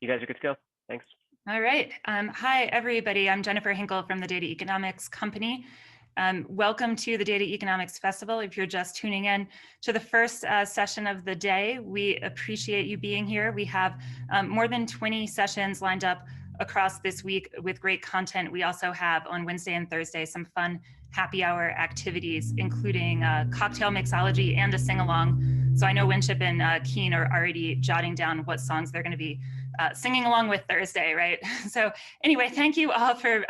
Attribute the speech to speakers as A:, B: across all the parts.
A: You guys are good to go. Thanks.
B: All right. Hi, everybody. I'm Jennifer Hinkle from the Data Economics Company. Welcome to the Data Economics Festival. If you're just tuning in to the first session of the day, we appreciate you being here. We have more than 20 sessions lined up across this week with great content. We also have on Wednesday and Thursday some fun happy hour activities, including cocktail mixology and a sing-along. So I know WINSHIP and KEAN are already jotting down what songs they're going to be singing along with Thursday, right? So anyway, thank you all for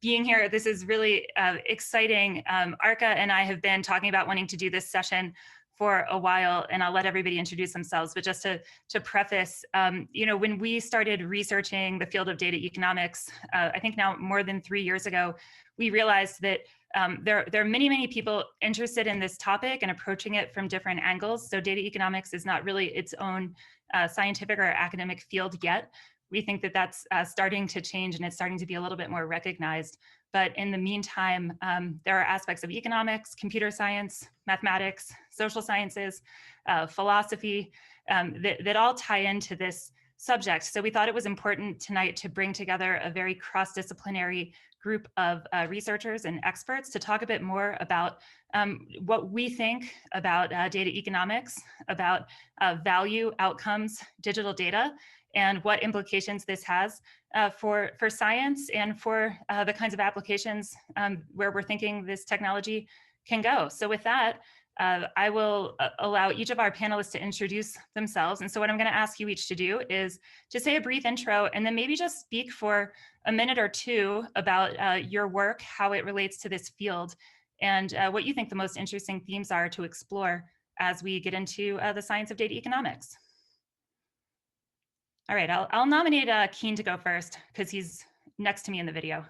B: being here. This is really exciting. ARKA and I have been talking about wanting to do this session for a while, and I'll let everybody introduce themselves. But just to preface, you know, when we started researching the field of data economics, I think now more than 3 years ago, we realized that there are many people interested in this topic and approaching it from different angles. So data economics is not really its own scientific or academic field yet. We think that that's starting to change and it's starting to be a little bit more recognized. But in the meantime, there are aspects of economics, computer science, mathematics, social sciences, philosophy that all tie into this subject. So we thought it was important tonight to bring together a very cross-disciplinary group of researchers and experts to talk a bit more about what we think about data economics, about value, outcomes, digital data, and what implications this has for science and for the kinds of applications where we're thinking this technology can go. So with that, I will allow each of our panelists to introduce themselves. And so what I'm going to ask you each to do is to say a brief intro and then maybe just speak for a minute or two about your work, how it relates to this field, and what you think the most interesting themes are to explore as we get into the science of data economics. All right, I'll nominate KEAN to go first because he's next to me in the video.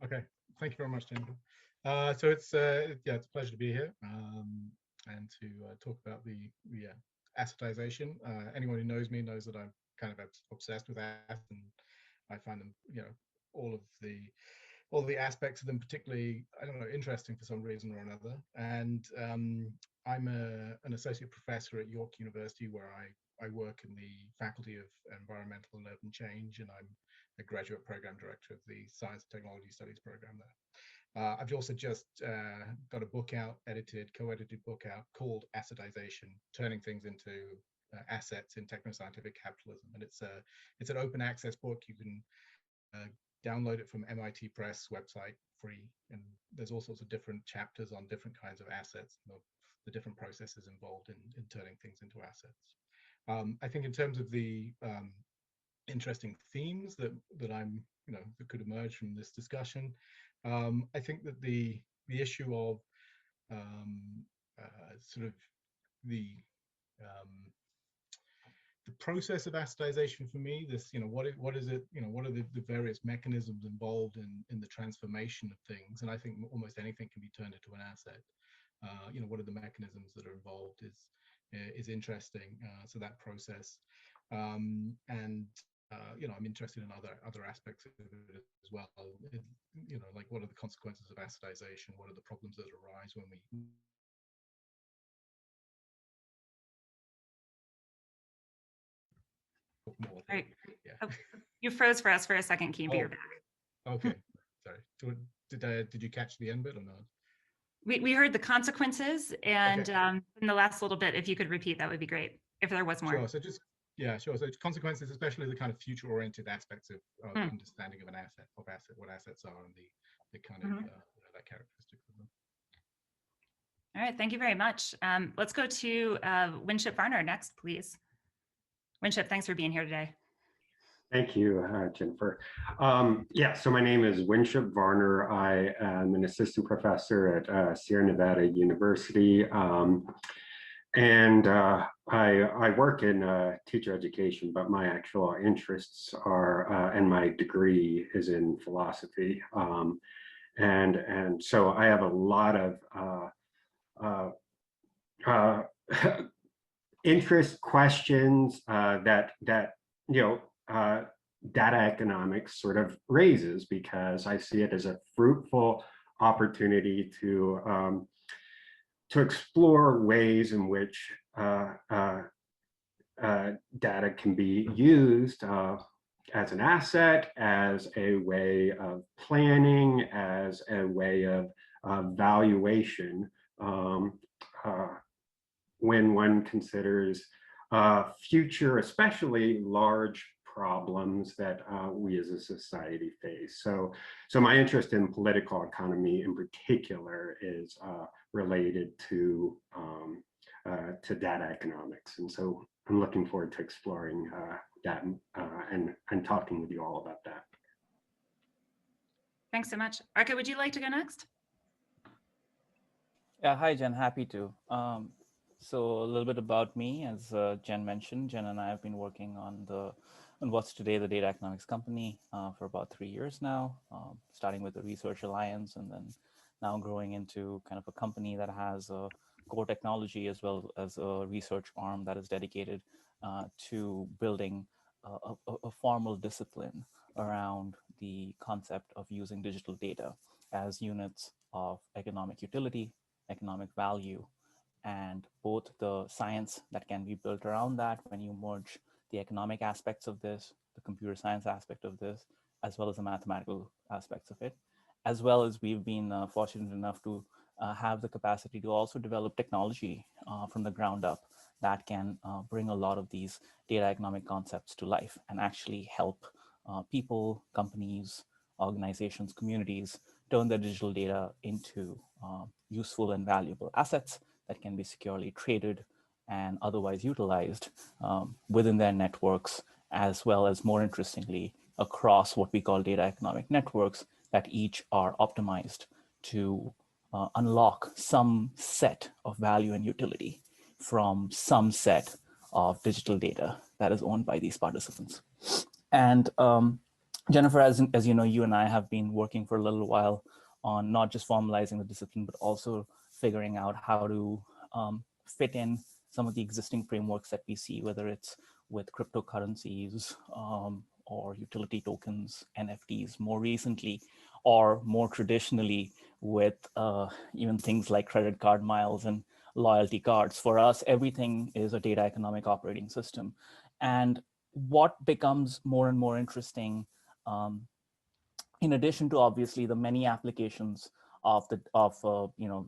C: Okay, thank you very much, Jennifer. So it's a pleasure to be here and to talk about the assetization. Anyone who knows me knows that I'm kind of obsessed with assets, and I find them, you know, all of the aspects of them particularly, I don't know, interesting for some reason or another. And I'm an associate professor at York University, where I work in the Faculty of Environmental and Urban Change, and I'm a graduate program director of the Science and Technology Studies program there. I've also just got a book out, co-edited book out called Assetization, Turning Things into Assets in Technoscientific Capitalism. And it's an open access book. You can download it from MIT Press website, free. And there's all sorts of different chapters on different kinds of assets, and the different processes involved in turning things into assets. I think in terms of the interesting themes that I'm, you know, that could emerge from this discussion, I think that the issue of sort of the process of assetization for me, this, you know, what is it, you know, what are the various mechanisms involved in the transformation of things, and I think almost anything can be turned into an asset. You know, what are the mechanisms that are involved is interesting. So that process, and you know, I'm interested in other aspects of it as well. You know, like what are the consequences of assetization? What are the problems that arise when we more?
B: Right.
C: Yeah.
B: Oh, you froze for us for a second, KEAN, but you're back.
C: Okay, sorry. Did you catch the end bit or not?
B: We heard the consequences, and
C: Okay.
B: in the last little bit, if you could repeat, that would be great, if there was more.
C: Sure. So just, yeah, sure. So consequences, especially the kind of future-oriented aspects of understanding of an asset, what assets are, and the kind of that characteristics of them.
B: All right, thank you very much. Let's go to WINSHIP VARNER next, please. WINSHIP, thanks for being here today.
D: Thank you, Jennifer. Yeah, so my name is WINSHIP VARNER. I am an assistant professor at Sierra Nevada University. And I work in teacher education, but my actual interests are, and my degree is in philosophy. And so I have a lot of interest questions that you know, data economics sort of raises, because I see it as a fruitful opportunity to explore ways in which data can be used as an asset, as a way of planning, as a way of valuation when one considers future, especially large problems that we as a society face. So my interest in political economy in particular is related to data economics. And so I'm looking forward to exploring that and talking with you all about that.
B: Thanks so much. ARKA, would you like to go next?
A: Yeah, hi, Jen, happy to. So a little bit about me, as Jen mentioned, Jen and I have been working on what's today the Data Economics Company for about 3 years now, starting with the Research Alliance and then now growing into kind of a company that has a core technology as well as a research arm that is dedicated to building a formal discipline around the concept of using digital data as units of economic utility, economic value, and both the science that can be built around that when you merge the economic aspects of this, the computer science aspect of this, as well as the mathematical aspects of it, as well as we've been fortunate enough to have the capacity to also develop technology from the ground up that can bring a lot of these data economic concepts to life and actually help people, companies, organizations, communities turn their digital data into useful and valuable assets that can be securely traded and otherwise utilized within their networks, as well as, more interestingly, across what we call data economic networks that each are optimized to unlock some set of value and utility from some set of digital data that is owned by these participants. And Jennifer, as you know, you and I have been working for a little while on not just formalizing the discipline, but also figuring out how to fit in some of the existing frameworks that we see, whether it's with cryptocurrencies or utility tokens, NFTs more recently, or more traditionally with even things like credit card miles and loyalty cards. For us, everything is a data economic operating system. And what becomes more and more interesting, in addition to obviously the many applications of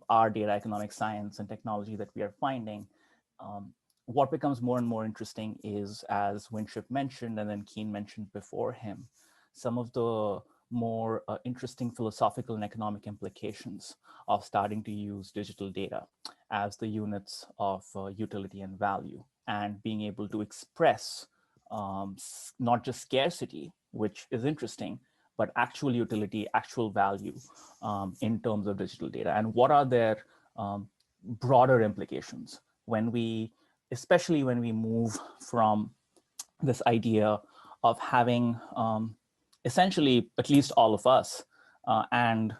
A: our data economic science and technology that we are finding, what becomes more and more interesting is, as WINSHIP mentioned and then KEAN mentioned before him, some of the more interesting philosophical and economic implications of starting to use digital data as the units of utility and value, and being able to express not just scarcity, which is interesting, but actual utility, actual value in terms of digital data. And what are their broader implications when we, especially when we move from this idea of having essentially, at least all of us, and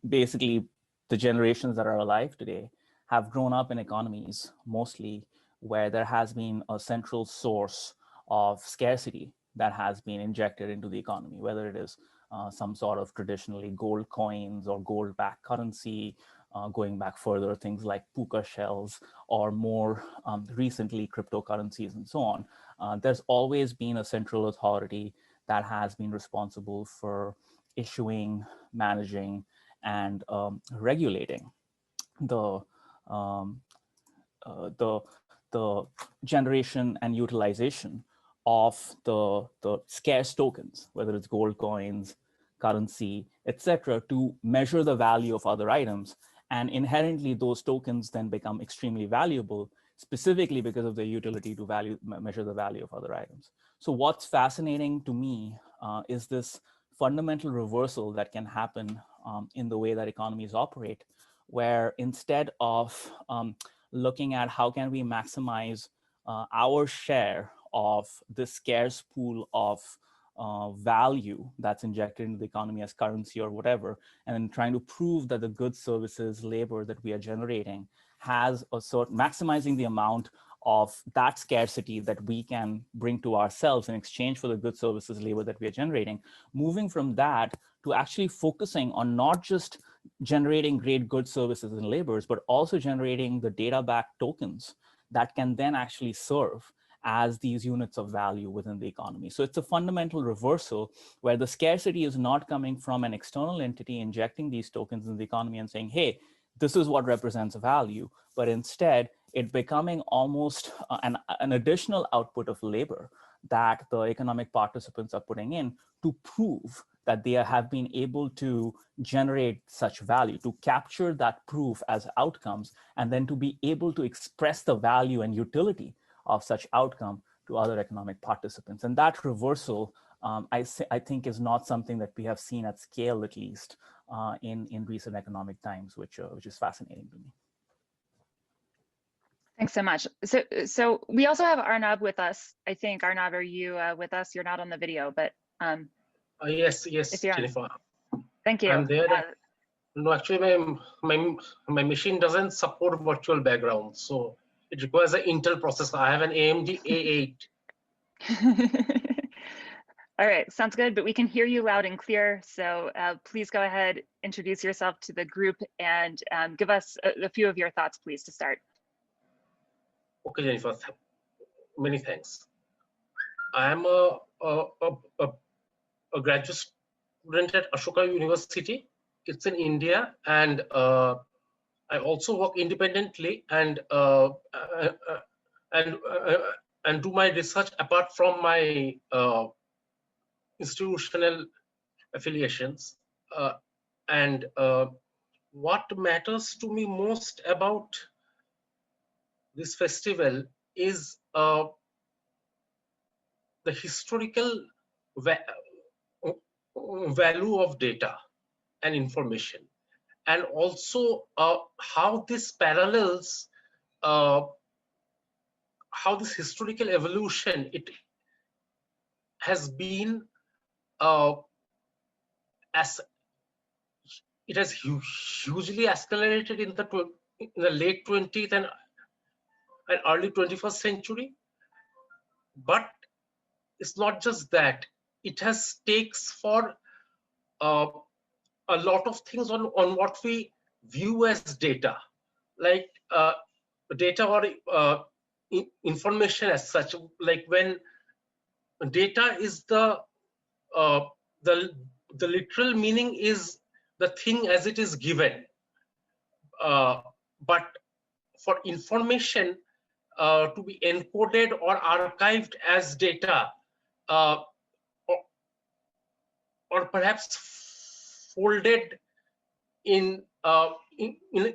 A: basically the generations that are alive today have grown up in economies mostly where there has been a central source of scarcity that has been injected into the economy, whether it is some sort of traditionally gold coins or gold-backed currency, going back further, things like puka shells, or more recently cryptocurrencies and so on. There's always been a central authority that has been responsible for issuing, managing, and regulating the generation and utilization of the scarce tokens, whether it's gold coins, currency, etc., to measure the value of other items. And inherently, those tokens then become extremely valuable, specifically because of their utility to measure the value of other items. So what's fascinating to me is this fundamental reversal that can happen in the way that economies operate, where instead of looking at how can we maximize our share of this scarce pool of value that's injected into the economy as currency or whatever, and then trying to prove that the goods, services, labor that we are generating has a sort, maximizing the amount of that scarcity that we can bring to ourselves in exchange for the goods, services, labor that we are generating, moving from that to actually focusing on not just generating great goods, services, and labors, but also generating the data-backed tokens that can then actually serve as these units of value within the economy. So it's a fundamental reversal where the scarcity is not coming from an external entity injecting these tokens in the economy and saying, hey, this is what represents value, but instead it becoming almost an additional output of labor that the economic participants are putting in to prove that they have been able to generate such value, to capture that proof as outcomes, and then to be able to express the value and utility of such outcome to other economic participants. And that reversal, I think, is not something that we have seen at scale, at least, in recent economic times, which is fascinating to me.
B: Thanks so much. So we also have ARNAB with us. I think, ARNAB, are you with us? You're not on the video, but
E: yes, Jennifer.
B: Thank you.
E: I'm there. No, actually, my machine doesn't support virtual background, so it requires an Intel processor. I have an AMD A8.
B: All right, sounds good, but we can hear you loud and clear. So please go ahead, introduce yourself to the group, and give us a few of your thoughts, please, to start.
E: Okay, Jennifer, many thanks. I am a graduate student at Ashoka University. It's in India, and I also work independently and do my research apart from my institutional affiliations. And what matters to me most about this festival is the historical value of data and information, and also how this parallels how this historical evolution it has been as it has hugely accelerated in the late 20th and early 21st century. But it's not just that, it has stakes for a lot of things on what we view as data, like data or information as such. Like when data is the literal meaning is the thing as it is given, but for information to be encoded or archived as data, or perhaps folded in a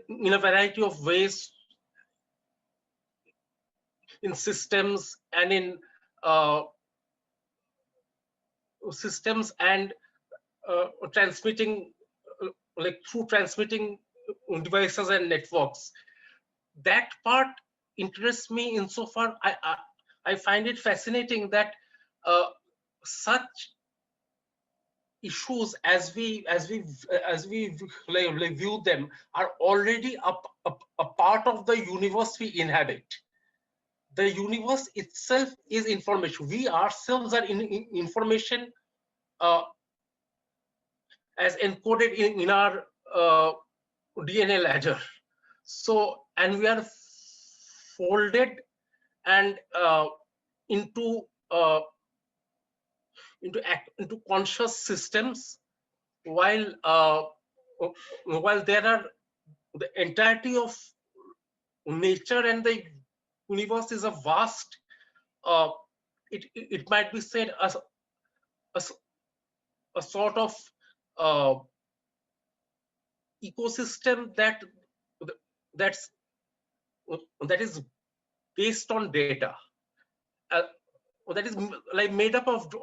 E: variety of ways in systems and in systems and transmitting, like through transmitting devices and networks. That part interests me insofar I find it fascinating that such issues as we view them are already a part of the universe we inhabit. The universe itself is information. We ourselves are in information as encoded in our DNA ladder. So, and we are folded and into conscious systems, while there are the entirety of nature and the universe is a vast, it might be said as a sort of ecosystem that is based on data, that is like made up of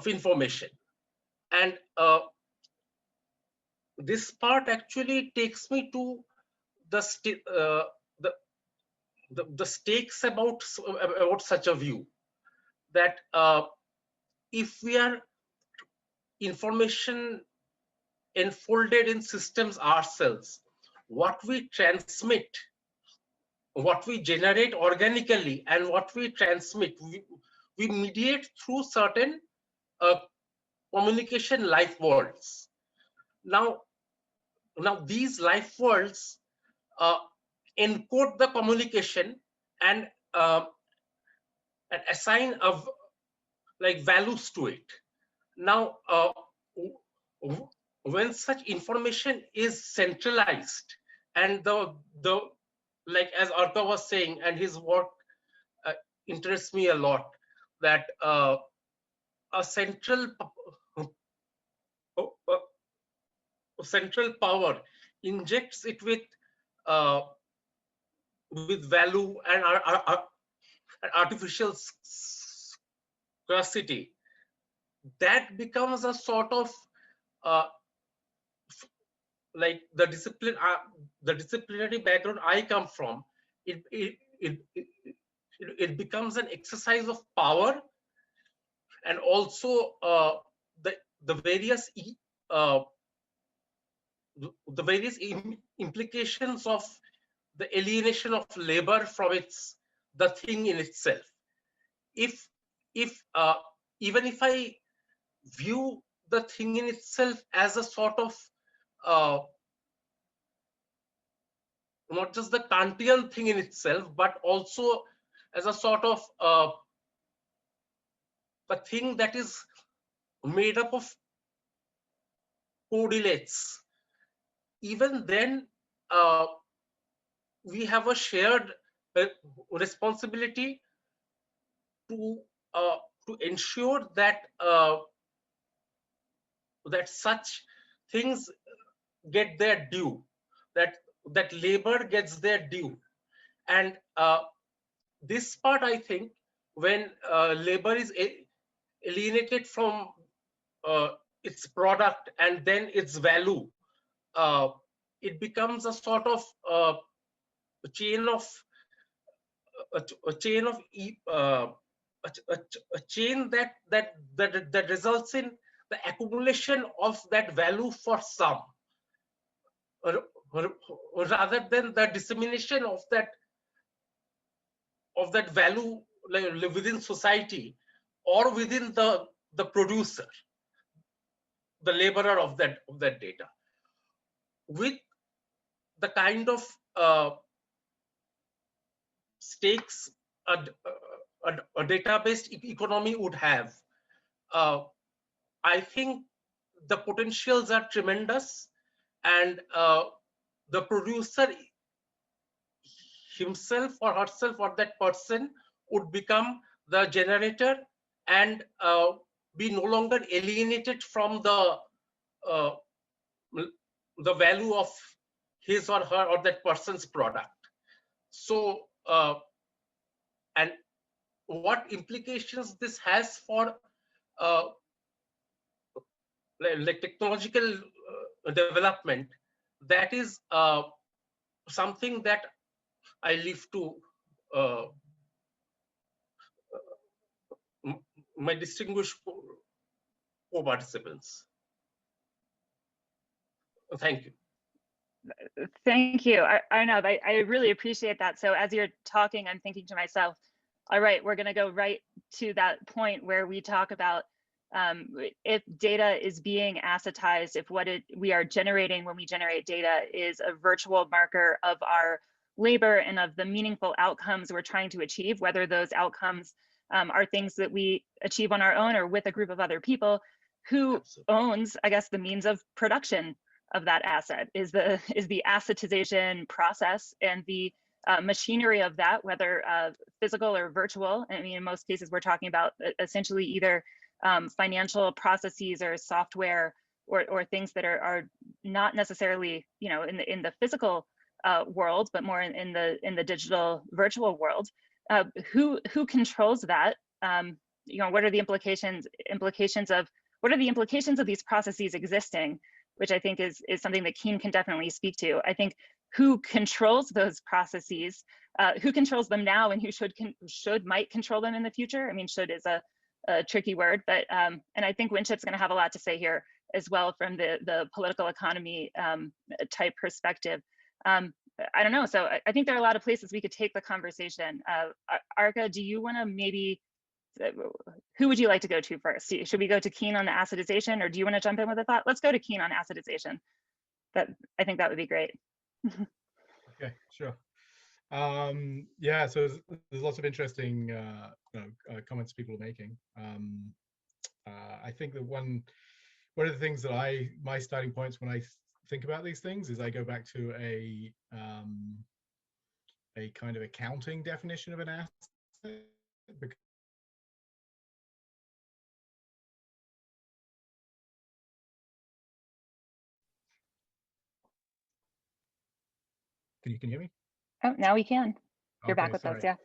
E: information. And this part actually takes me to the stakes about such a view, that if we are information enfolded in systems ourselves, what we transmit, what we generate organically, and what we transmit, we mediate through certain communication life worlds. Now these life worlds encode the communication and and assign like values to it. Now, when such information is centralized, and the like as ARKA was saying, and his work interests me a lot, that a central power injects it with value and artificial scarcity, that becomes a sort of like the disciplinary background I come from. It becomes an exercise of power, and also the various implications of the alienation of labor from the thing in itself. If even if I view the thing in itself as a sort of not just the Kantian thing in itself, but also as a sort of a thing that is made up of correlates, even then we have a shared responsibility to ensure that that such things get their due, that labor gets their due. And this part, I think, when labor is alienated from its product and then its value, it becomes a sort of a chain of that results in the accumulation of that value for some, rather than the dissemination of that value within society or within the producer, the laborer of that data, with the kind of stakes a database economy would have. I think the potentials are tremendous, and the producer himself or herself or that person would become the generator and be no longer alienated from the value of his or her or that person's product. So and what implications this has for like technological development, that is something that I leave to my distinguished co-participants. Thank you.
B: Thank you, Arnab. I really appreciate that. So as you're talking, I'm thinking to myself, all right, we're going to go right to that point where we talk about if data is being assetized, if what we are generating when we generate data is a virtual marker of our labor and of the meaningful outcomes we're trying to achieve, whether those outcomes are things that we achieve on our own or with a group of other people, who owns, I guess, the means of production of that asset is the assetization process and the machinery of that, whether physical or virtual. I mean, in most cases, we're talking about essentially either financial processes or software or things that are not necessarily, you know, in the physical world, but more in the digital virtual world. Who controls that? You know, what are the implications of these processes existing? Which I think is something that KEAN can definitely speak to. I think who controls those processes, who controls them now, and who might control them in the future. I mean, should is a tricky word, but and I think WINSHIP's going to have a lot to say here as well from the political economy type perspective. I don't know. So I think there are a lot of places we could take the conversation. ARKA, do you want to maybe? Who would you like to go to first? Should we go to KEAN on the assetization, or do you want to jump in with a thought? Let's go to KEAN on assetization. I think that would be great.
C: Okay, sure. Yeah, so there's lots of interesting comments people are making. I think that one of the things that my starting points when I think about these things is I go back to a kind of accounting definition of an asset. Can you hear me?
B: Oh, now we can. You're
C: Okay,
B: back with us,
C: sorry.
B: yeah.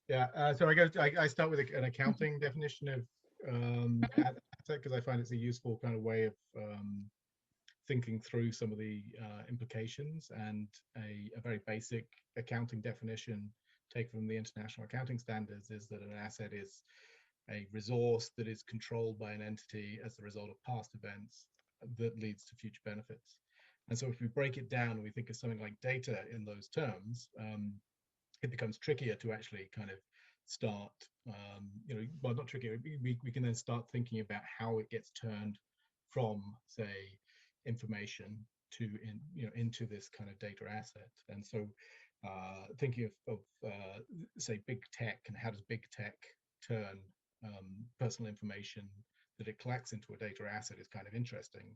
C: Yeah, so I start with an accounting definition of asset because I find it's a useful kind of way of thinking through some of the implications, and a very basic accounting definition taken from the International Accounting Standards is that an asset is a resource that is controlled by an entity as a result of past events that leads to future benefits. And so if we break it down and we think of something like data in those terms, it becomes trickier to actually kind of start, well, not trickier, we can then start thinking about how it gets turned from, say, information to into this kind of data asset. And so thinking of say big tech, and how does big tech turn personal information that it collects into a data asset is kind of interesting.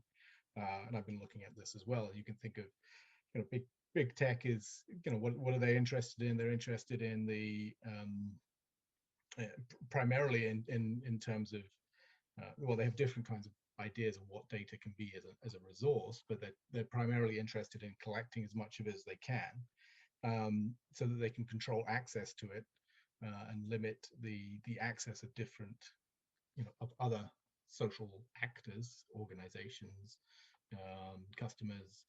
C: And I've been looking at this as well. You can think of big tech is, what are they interested in? They're interested in the primarily in terms of well, they have different kinds of ideas of what data can be as a resource, but they're primarily interested in collecting as much of it as they can, so that they can control access to it and limit the access of different, of other social actors, organizations, customers,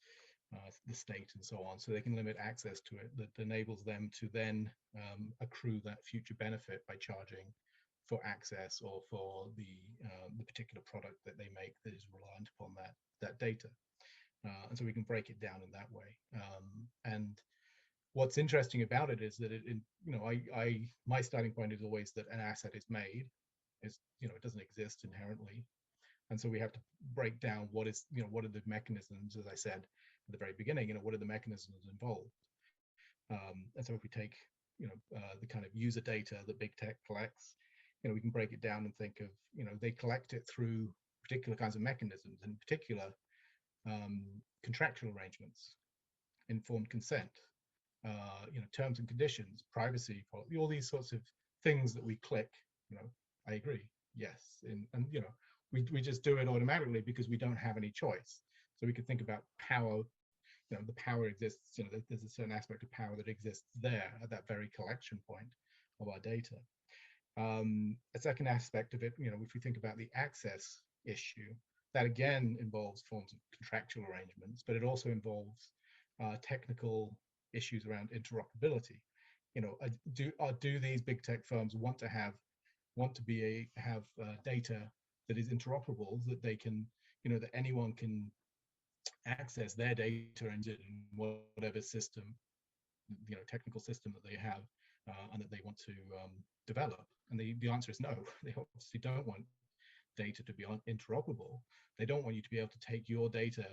C: the state, and so on, so they can limit access to it. That enables them to then accrue that future benefit by charging for access or for the particular product that they make that is reliant upon that data. And so we can break it down in that way. And what's interesting about it is that my starting point is always that an asset is made. It's, it doesn't exist inherently. And so we have to break down what are the mechanisms, as I said at the very beginning, what are the mechanisms involved. And so if we take, the kind of user data that big tech collects, we can break it down and think of, they collect it through particular kinds of mechanisms, in particular, contractual arrangements, informed consent, terms and conditions, privacy policy, all these sorts of things that we click, I agree, yes, and we just do it automatically because we don't have any choice. So we could think about power. The power exists. There's a certain aspect of power that exists there at that very collection point of our data. A second aspect of it, if we think about the access issue, that again involves forms of contractual arrangements, but it also involves technical issues around interoperability. Do these big tech firms want to have data that is interoperable, that they can, that anyone can access their data engine in whatever system, technical system that they have, and that they want to develop? And the answer is no. They obviously don't want data to be interoperable. They don't want you to be able to take your data.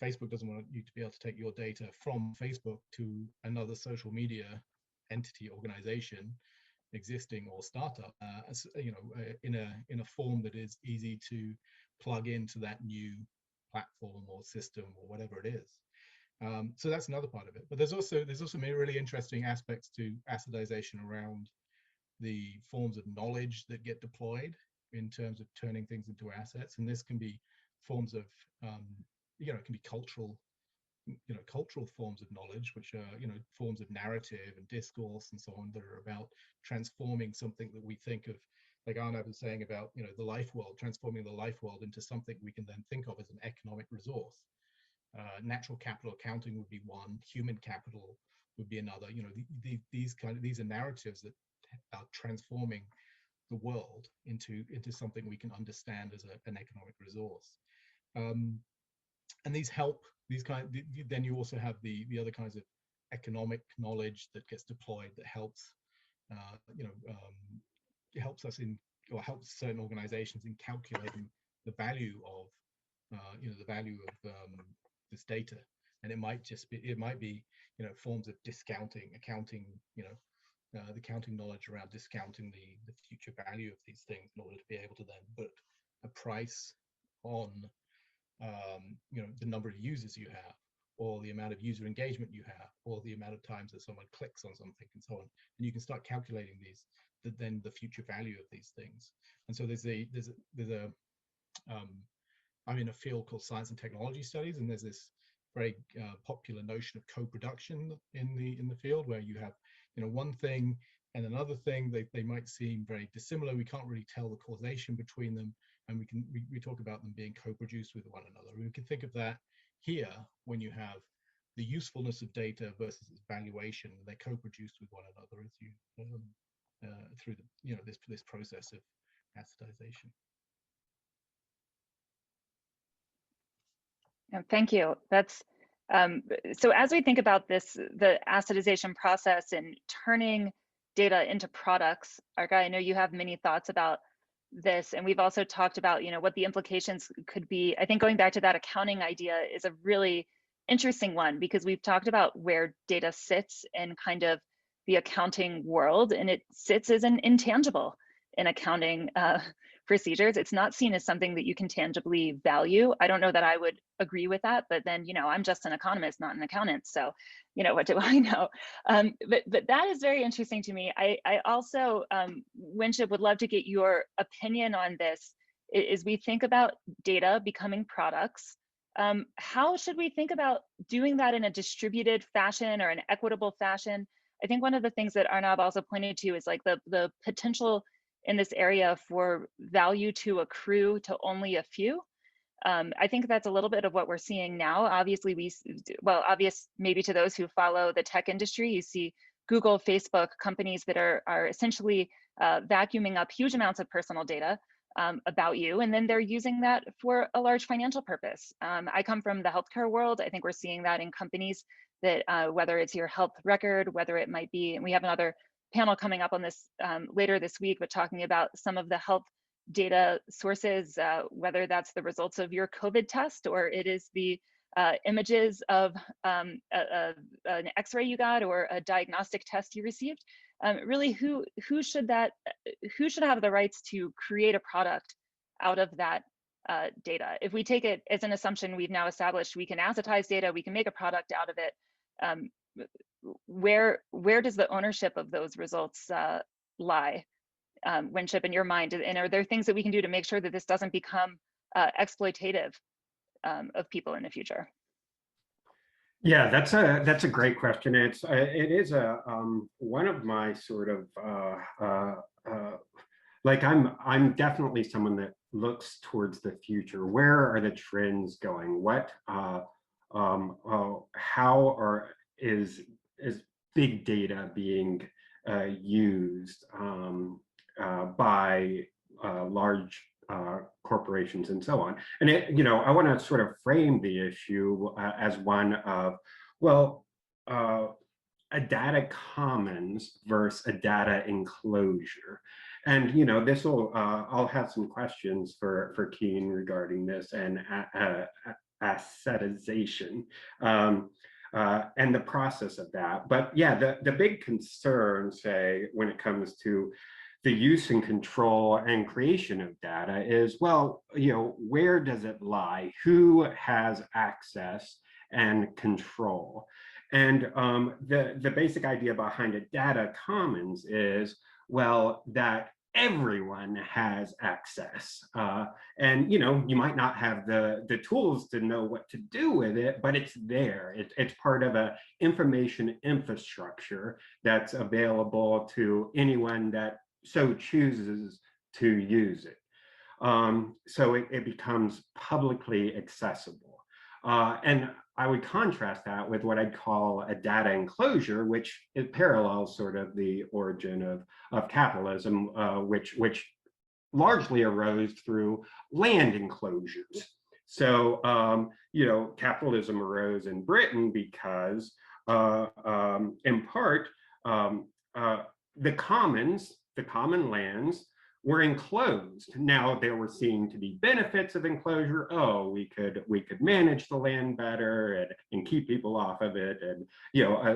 C: Facebook doesn't want you to be able to take your data from Facebook to another social media entity, organization, existing or startup, in a form that is easy to plug into that new platform or system or whatever it is. So that's another part of it. But there's also really interesting aspects to assetization around the forms of knowledge that get deployed in terms of turning things into assets. And this can be forms of, it can be cultural forms of knowledge, which are, forms of narrative and discourse and so on, that are about transforming something that we think of, like ARNAB was saying about, the life world, transforming the life world into something we can then think of as an economic resource. Natural capital accounting would be one, human capital would be another. These are narratives that are transforming the world into something we can understand as an economic resource. And these help, then you also have the other kinds of economic knowledge that gets deployed that helps, helps us in, or helps certain organizations in calculating the value of, this data, and it might be forms of discounting, accounting, the accounting knowledge around discounting the future value of these things in order to be able to then put a price on the number of users you have, or the amount of user engagement you have, or the amount of times that someone clicks on something, and so on. And you can start calculating then the future value of these things. And so I'm in a field called science and technology studies, and there's this very popular notion of co-production in the field, where you have one thing and another thing. They might seem very dissimilar. We can't really tell the causation between them, and we talk about them being co-produced with one another. We can think of that here when you have the usefulness of data versus its valuation. They're co-produced with one another as you through this process of assetization.
B: Thank you. That's so as we think about this, the assetization process and turning data into products, ARKA, I know you have many thoughts about this, and we've also talked about what the implications could be. I think going back to that accounting idea is a really interesting one, because we've talked about where data sits in kind of the accounting world, and it sits as an intangible in accounting procedures. It's not seen as something that you can tangibly value. I don't know that I would agree with that, but then, I'm just an economist, not an accountant. So, what do I know? But that is very interesting to me. I also, WINSHIP, would love to get your opinion on this. As we think about data becoming products, how should we think about doing that in a distributed fashion or an equitable fashion? I think one of the things that ARNAB also pointed to is like the potential in this area for value to accrue to only a few. I think that's a little bit of what we're seeing now. Obviously, obvious maybe to those who follow the tech industry, you see Google, Facebook, companies that are essentially vacuuming up huge amounts of personal data about you, and then they're using that for a large financial purpose. I come from the healthcare world. I think we're seeing that in companies that whether it's your health record, whether it might be, and we have another panel coming up on this later this week, but talking about some of the health data sources, whether that's the results of your COVID test, or it is the images of an X-ray you got, or a diagnostic test you received. Really, who should have the rights to create a product out of that data? If we take it as an assumption we've now established, we can assetize data, we can make a product out of it. Where does the ownership of those results lie, WINSHIP, in your mind? And are there things that we can do to make sure that this doesn't become exploitative of people in the future?
D: Yeah, that's a great question. It is one of my sort of like I'm definitely someone that looks towards the future. Where are the trends going? What how is big data being used by large corporations and so on? And I want to sort of frame the issue as one of, well, a data commons versus a data enclosure. And this will I'll have some questions for KEAN regarding this and assetization. And the process of that. But yeah, the big concern, say, when it comes to the use and control and creation of data is, well, where does it lie? Who has access and control? And the basic idea behind a data commons is, well, that everyone has access, and you might not have the tools to know what to do with it, but it's there. It's part of a information infrastructure that's available to anyone that so chooses to use it. So it becomes publicly accessible, and I would contrast that with what I'd call a data enclosure, which it parallels sort of the origin of capitalism, which largely arose through land enclosures. So, capitalism arose in Britain because, in part, the commons, the common lands, were enclosed. Now there were seen to be benefits of enclosure. Oh, we could manage the land better and keep people off of it, and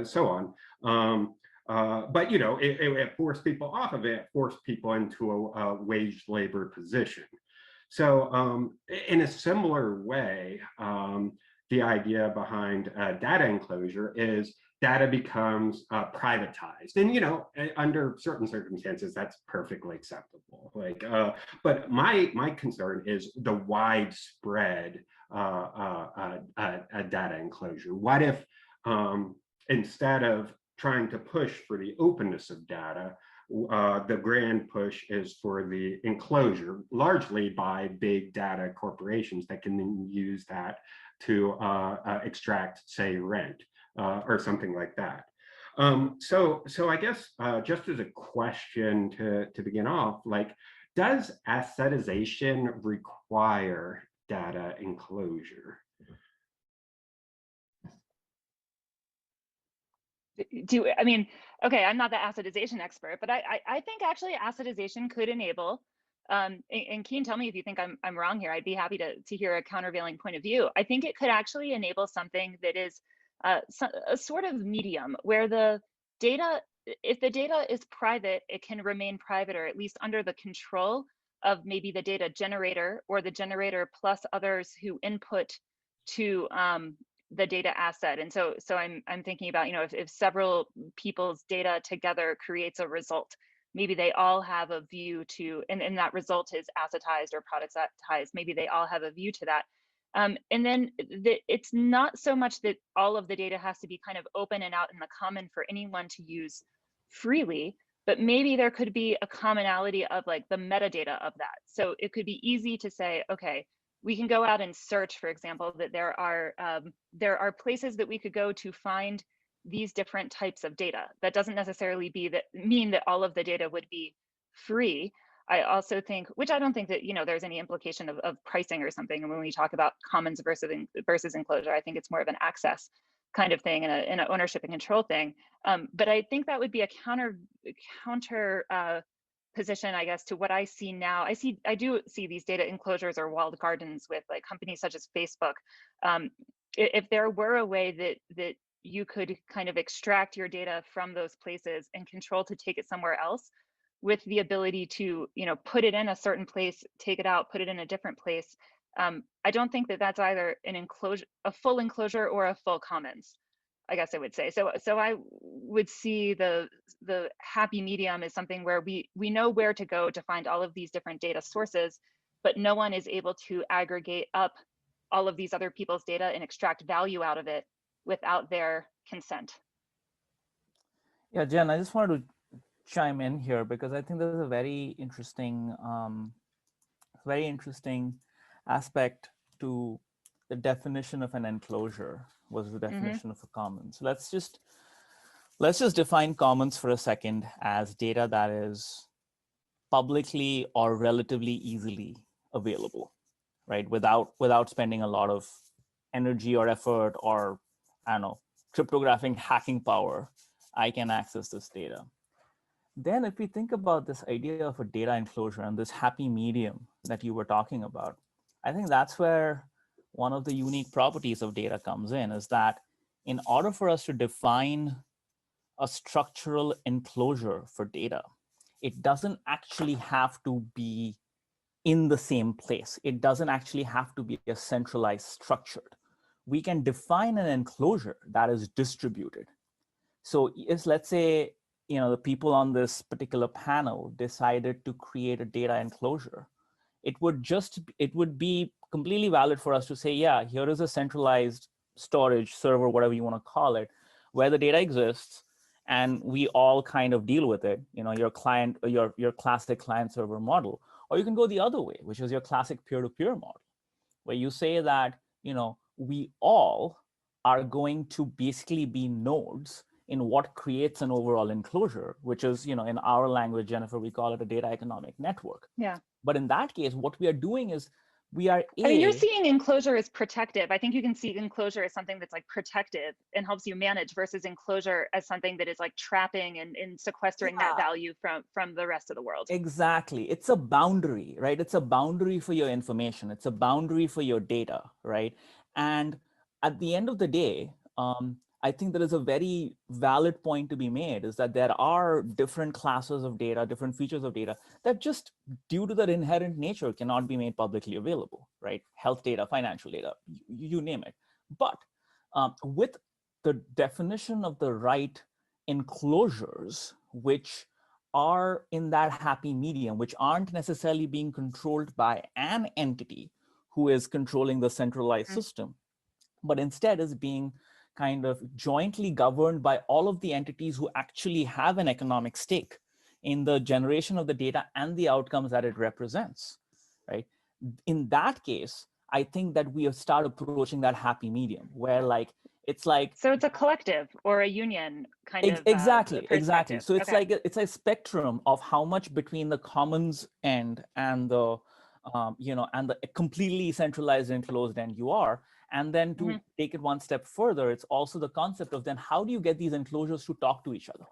D: so on. But it forced people off of it, forced people into a waged labor position. So in a similar way, the idea behind data enclosure is data becomes privatized, and under certain circumstances that's perfectly acceptable. But my concern is the widespread data enclosure. What if instead of trying to push for the openness of data, the grand push is for the enclosure, largely by big data corporations that can then use that to extract, say, rent or something like that. So I guess just as a question to begin off, does assetization require data enclosure?
B: Okay, I'm not the assetization expert, but I think actually assetization could enable, and Keen, tell me if you think I'm wrong here. I'd be happy to hear a countervailing point of view. I think it could actually enable something that is a sort of medium where the data, if the data is private, it can remain private, or at least under the control of maybe the data generator or the generator plus others who input to the data asset. And so I'm thinking about, if several people's data together creates a result, maybe they all have a view to, and that result is assetized or productized, maybe they all have a view to that. And then it's not so much that all of the data has to be kind of open and out in the common for anyone to use freely, but maybe there could be a commonality of like the metadata of that. So it could be easy to say, okay, we can go out and search, for example, that there are places that we could go to find these different types of data. That doesn't necessarily mean that all of the data would be free. I also think, which I don't think that there's any implication of pricing or something. And when we talk about commons versus enclosure, I think it's more of an access kind of thing and an ownership and control thing. But I think that would be a counter position, I guess, to what I see now. I do see these data enclosures or walled gardens with like companies such as Facebook. If there were a way that you could kind of extract your data from those places and control to take it somewhere else, with the ability to put it in a certain place, take it out, put it in a different place. I don't think that that's either an enclosure, a full enclosure, or a full commons, I guess I would say. So I would see the happy medium is something where we know where to go to find all of these different data sources, but no one is able to aggregate up all of these other people's data and extract value out of it without their consent.
A: Yeah, Jen, I just wanted to chime in here because I think there's a very interesting aspect to the definition of an enclosure versus the definition of a commons. So let's just define commons for a second as data that is publicly or relatively easily available, right? Without spending a lot of energy or effort or, I don't know, cryptographic hacking power, I can access this data. Then if we think about this idea of a data enclosure and this happy medium that you were talking about, I think that's where one of the unique properties of data comes in, is that in order for us to define a structural enclosure for data, it doesn't actually have to be in the same place. It doesn't actually have to be a centralized structured. We can define an enclosure that is distributed. So if, let's say, the people on this particular panel decided to create a data enclosure, it would be completely valid for us to say, yeah, here is a centralized storage server, whatever you want to call it, where the data exists, and we all kind of deal with it. Your client, your classic client server model, or you can go the other way, which is your classic peer-to-peer model, where you say that we all are going to basically be nodes in what creates an overall enclosure, which is, in our language, Jennifer, we call it a data economic network.
B: Yeah.
A: But in that case, what we are doing is we are
B: I mean, you're seeing enclosure as protective. I think you can see enclosure as something that's like protective and helps you manage versus enclosure as something that is like trapping and sequestering that value from the rest of the world.
A: Exactly. It's a boundary, right? It's a boundary for your information. It's a boundary for your data, right? And at the end of the day, I think there is a very valid point to be made is that there are different classes of data, different features of data that just due to their inherent nature cannot be made publicly available, right? Health data, financial data, you name it. But with the definition of the right enclosures, which are in that happy medium, which aren't necessarily being controlled by an entity who is controlling the centralized system, but instead is being kind of jointly governed by all of the entities who actually have an economic stake in the generation of the data and the outcomes that it represents, right? In that case, I think that we start approaching that happy medium where like, it's like,
B: so it's a collective or a union kind of
A: exactly. So it's
B: okay.
A: like it's a spectrum of how much between the commons end and the and the completely centralized and closed end you are. And then to take it one step further, it's also the concept of then how do you get these enclosures to talk to each other,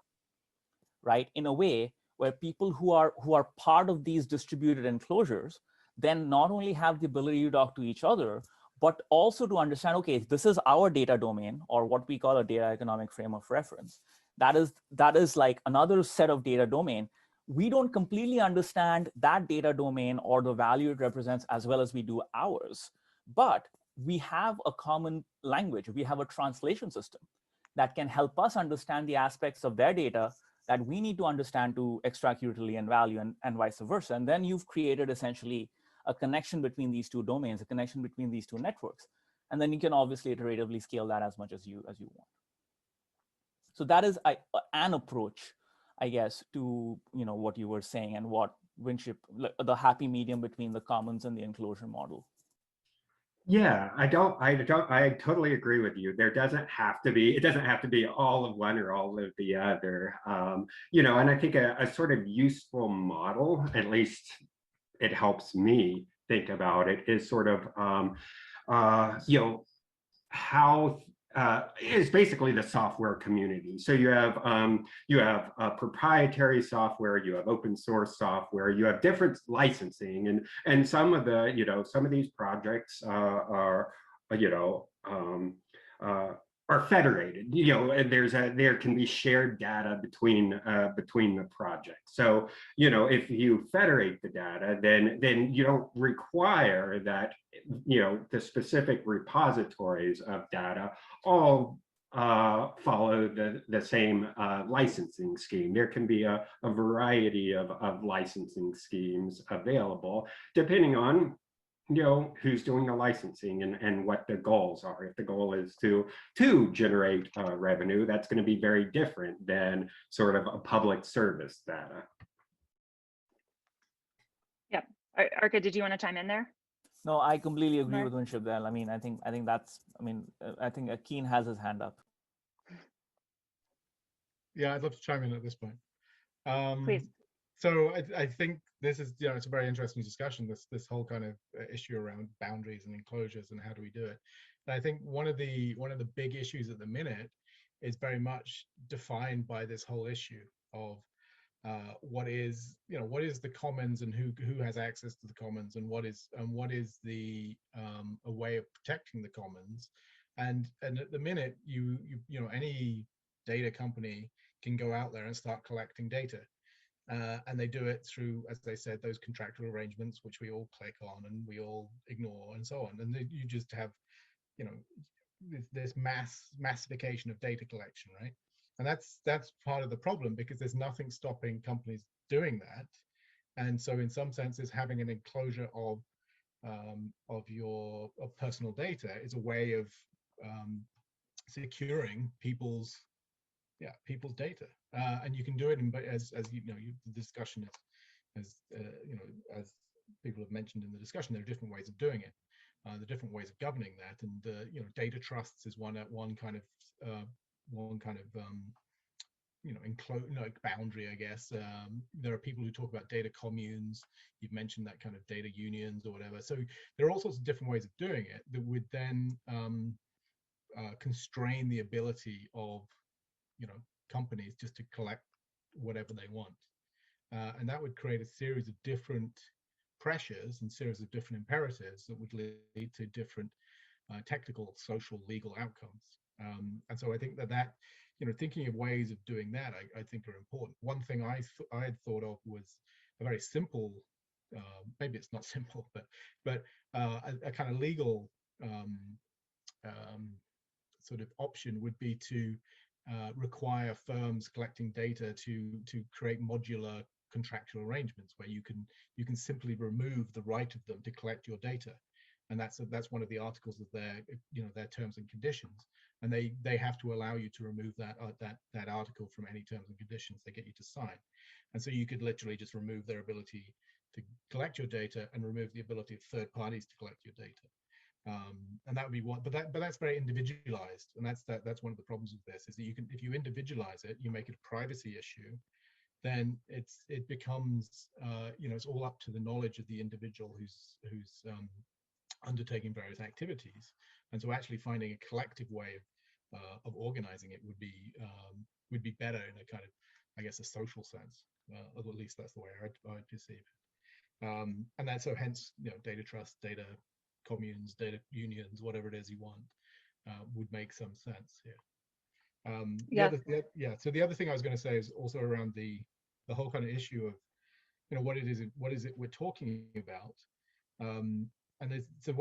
A: right? In a way where people who are part of these distributed enclosures then not only have the ability to talk to each other, but also to understand, okay, this is our data domain, or what we call a data economic frame of reference. That is like another set of data domain. We don't completely understand that data domain or the value it represents as well as we do ours, but we have a common language. We have a translation system that can help us understand the aspects of their data that we need to understand to extract utility and value, and vice versa. And then you've created essentially a connection between these two domains, a connection between these two networks. And then you can obviously iteratively scale that as much as you want. So that is an approach, I guess, to what you were saying and what WINSHIP, the happy medium between the commons and the enclosure model.
D: Yeah, I totally agree with you. It doesn't have to be all of one or all of the other. And I think a sort of useful model, at least it helps me think about it, is sort of, how is basically the software community. So you have proprietary software, you have open source software, you have different licensing, and some of these projects are federated. And there can be shared data between the projects. So if you federate the data, then you don't require that the specific repositories of data all follow the same licensing scheme. There can be a variety of licensing schemes available depending on who's doing the licensing and what the goals are. If the goal is to generate revenue, that's going to be very different than sort of a public service data.
B: Yeah, ARKA, did you want to chime in there?
A: No, I completely agree with WINSHIP there. I mean, I think KEAN has his hand up.
C: Yeah, I'd love to chime in at this point.
B: Please.
C: So I think this is, it's a very interesting discussion, this whole kind of issue around boundaries and enclosures and how do we do it. And I think one of the big issues at the minute is very much defined by this whole issue of what is the commons and who has access to the commons, and what is the a way of protecting the commons. And at the minute, any data company can go out there and start collecting data. And they do it through, as they said, those contractual arrangements, which we all click on and we all ignore and so on. And you just have, this massification of data collection, right? And that's part of the problem, because there's nothing stopping companies doing that. And so in some senses, having an enclosure of personal data is a way of securing people's data, and you can do it as the discussion is, as people have mentioned in the discussion, there are different ways of doing it. The different ways of governing that, and data trusts is one kind of boundary, I guess. There are people who talk about data communes. You've mentioned that kind of data unions or whatever. So there are all sorts of different ways of doing it that would then constrain the ability of companies just to collect whatever they want, and that would create a series of different pressures and series of different imperatives that would lead to different technical, social, legal outcomes. And so I think that thinking of ways of doing that, I think are important. One thing I had thought of was a very simple, maybe it's not simple, but a kind of legal sort of option would be to require firms collecting data to create modular contractual arrangements where you can simply remove the right of them to collect your data, and that's one of the articles of their terms and conditions, and they have to allow you to remove that article from any terms and conditions they get you to sign. And so you could literally just remove their ability to collect your data and remove the ability of third parties to collect your data. And that would be one, but that's very individualized, and that's one of the problems with this, is that if you individualize it, you make it a privacy issue, then it becomes it's all up to the knowledge of the individual who's undertaking various activities. And so actually finding a collective way of organizing it would be better in a kind of, I guess, a social sense, or at least that's the way I perceive it. And that's so hence data trust, data communes, data unions, whatever it is you want, would make some sense here. So the other thing I was going to say is also around the whole kind of issue of what is it we're talking about, and so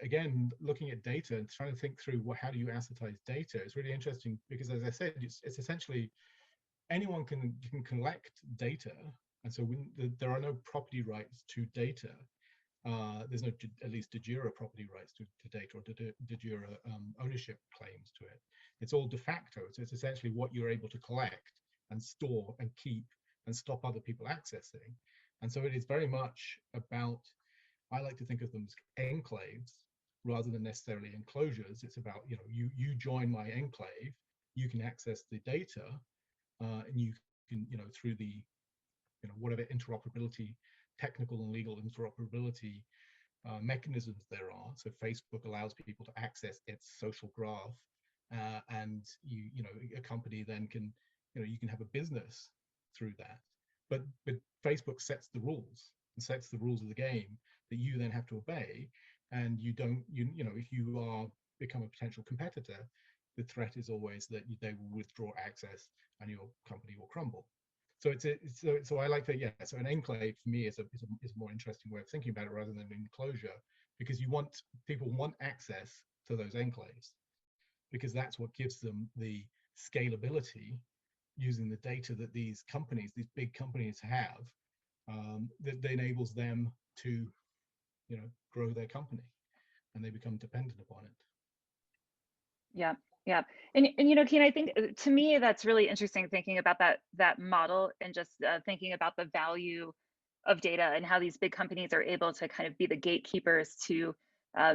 C: again, looking at data and trying to think through how do you assetize data. It's really interesting because, as I said, it's essentially anyone can collect data, and so there are no property rights to data. There's no, at least de jure property rights to data, or de jure ownership claims to it. It's all de facto. So it's essentially what you're able to collect and store and keep and stop other people accessing. And so it is very much about, I like to think of them as enclaves rather than necessarily enclosures. It's about, you join my enclave, you can access the data, and you can, through the, whatever interoperability, technical and legal interoperability mechanisms there are. So Facebook allows people to access its social graph, and a company then can, you can have a business through that. But Facebook sets the rules and sets the rules of the game that you then have to obey. And you don't, if you become a potential competitor, the threat is always that they will withdraw access and your company will crumble. So so I like that. So an enclave for me is a more interesting way of thinking about it rather than an enclosure, because people want access to those enclaves, because that's what gives them the scalability using the data that these big companies have, that enables them to grow their company, and they become dependent upon it.
B: Yeah. Yeah. And KEAN, I think to me, that's really interesting, thinking about that model, and just thinking about the value of data and how these big companies are able to kind of be the gatekeepers to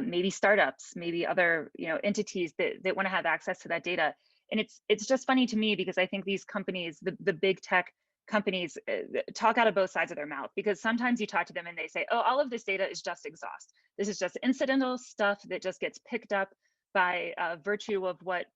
B: maybe startups, maybe other entities that want to have access to that data. And it's just funny to me, because I think these companies, the big tech companies, talk out of both sides of their mouth, because sometimes you talk to them and they say, oh, all of this data is just exhaust. This is just incidental stuff that just gets picked up by virtue of what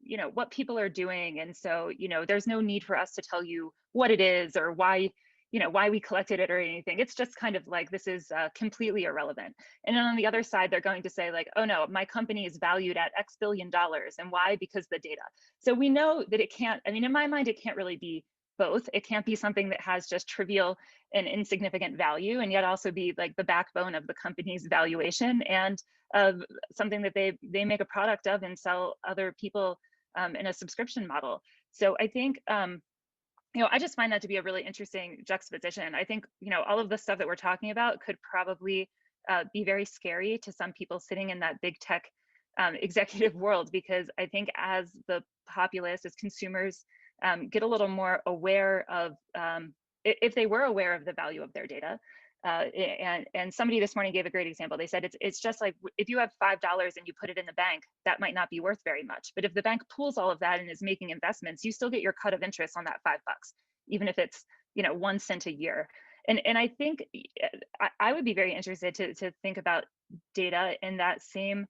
B: people are doing, and so there's no need for us to tell you what it is or why we collected it or anything. It's just kind of like, this is completely irrelevant. And then on the other side, they're going to say like, oh no, my company is valued at X billion dollars, and why? Because the data. So we know that it can't, in my mind, it can't really be both. It can't be something that has just trivial and insignificant value, and yet also be like the backbone of the company's valuation, and of something that they make a product of and sell other people in a subscription model. So I think I just find that to be a really interesting juxtaposition. I think all of the stuff that we're talking about could probably be very scary to some people sitting in that big tech executive world, because I think as the populace, as consumers, get a little more aware of if they were aware of the value of their data, and somebody this morning gave a great example. They said it's just like if you have $5 and you put it in the bank, that might not be worth very much. But if the bank pools all of that and is making investments, you still get your cut of interest on that $5, even if it's 1 cent a year. And I think I would be very interested to think about data in that same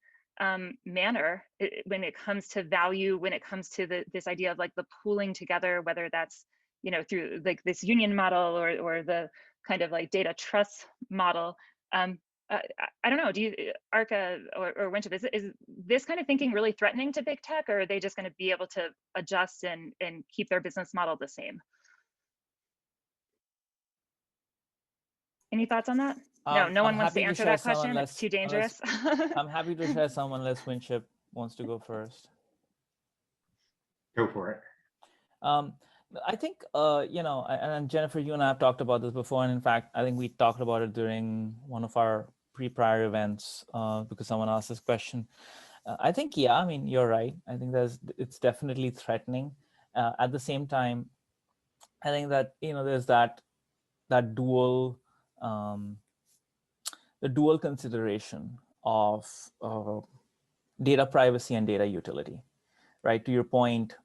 B: manner when it comes to value, when it comes to this idea of like the pooling together, whether that's through like this union model or the kind of like data trust model. I don't know, do you, ARKA or WINSHIP, is this kind of thinking really threatening to big tech, or are they just going to be able to adjust and keep their business model the same? Any thoughts on that? No one wants to answer that question. It's too dangerous.
A: I'm happy to share some unless WINSHIP wants to go first.
D: Go for it.
A: I think, and Jennifer, you and I have talked about this before. And in fact, I think we talked about it during one of our prior events because someone asked this question. I think, yeah, I mean, you're right. I think it's definitely threatening. At the same time, I think that, there's that dual, the dual consideration of data privacy and data utility, right? To your point,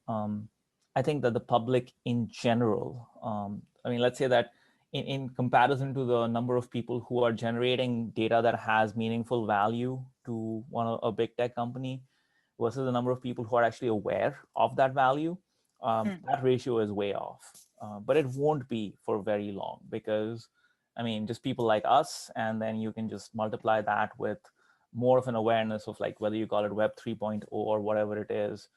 A: I think that the public in general, I mean, let's say that in comparison to the number of people who are generating data that has meaningful value to a big tech company versus the number of people who are actually aware of that value, that ratio is way off. But it won't be for very long because, I mean, just people like us, and then you can just multiply that with more of an awareness of like whether you call it Web 3.0 or whatever it is.